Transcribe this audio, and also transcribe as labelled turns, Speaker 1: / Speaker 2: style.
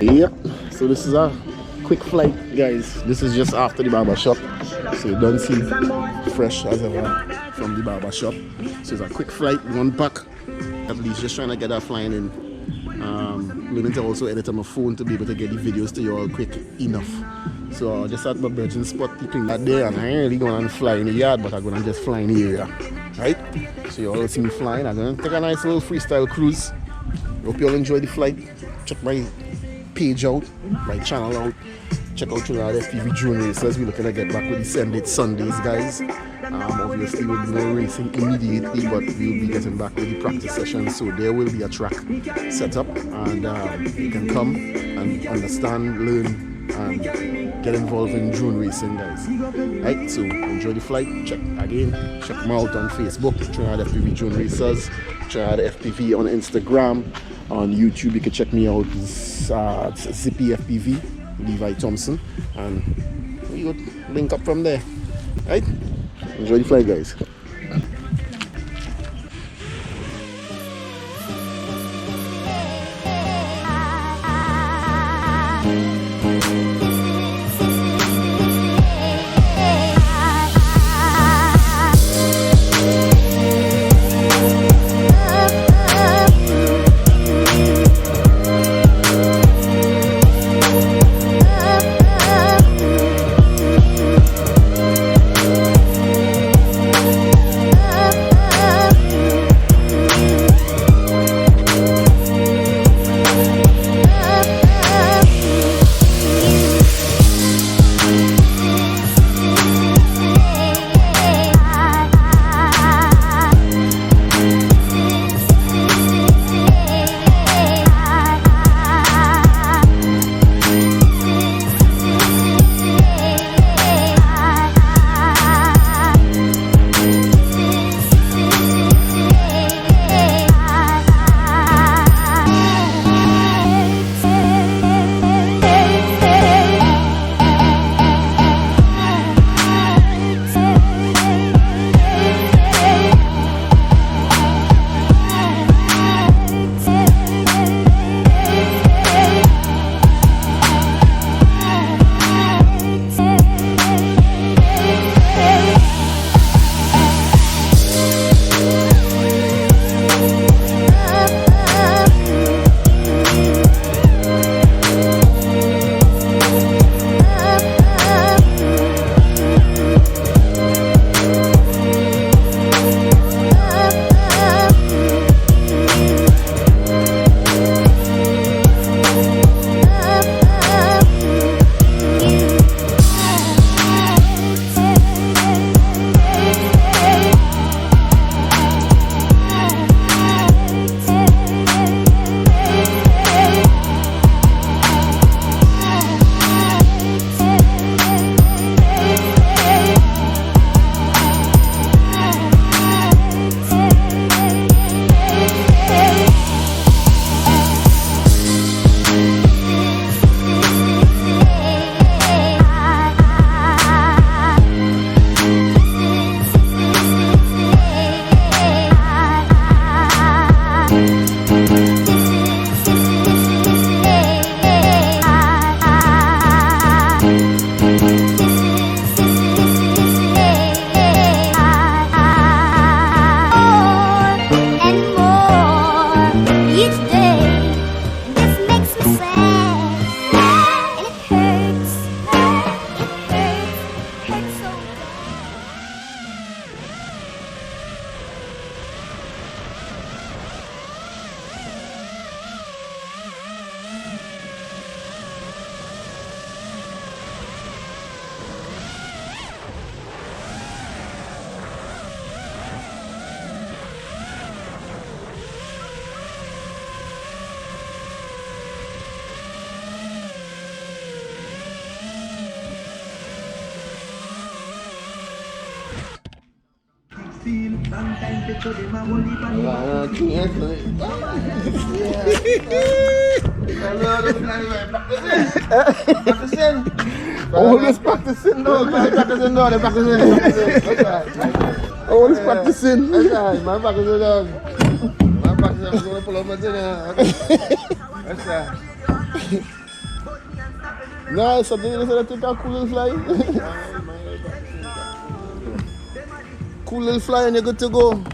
Speaker 1: Yep, so this is a quick flight, guys. This is just after the barber shop, so you don't see fresh as ever from the barber shop. So it's a quick flight, one pack, at least just trying to get that flying in. Meaning to also edit on my phone to be able to get the videos to you all quick enough. So just at my virgin spot, keeping that there, and I ain't really going to fly in the yard, but I'm going to just fly in the area, right? So you all see me flying. I'm going to take a nice little freestyle cruise. Hope you all enjoy the flight. Check my page out, my channel out. Check out Trinidad FPV drone racers. We're looking to get back with the Sundays, guys. Obviously we'll be no racing immediately, but we'll be getting back with the practice sessions. So there will be a track set up, and you can come and understand, learn, and get involved in drone racing, guys. Right, so enjoy the flight. Check them out on Facebook, Trinidad FPV drone racers, Trinidad FPV on Instagram. On YouTube you can check me out, Zippy FPV, Levi Thompson, and we will link up from there. Right? Enjoy the flight, guys. Always practicing, no. Practicing, no. They're practicing. Always practicing. That's right. My practicing, dog. My practicing. I'm going to pull up my dinner. That's right. Nice, so they said I take a cool little fly. Cool little fly and you're good to go.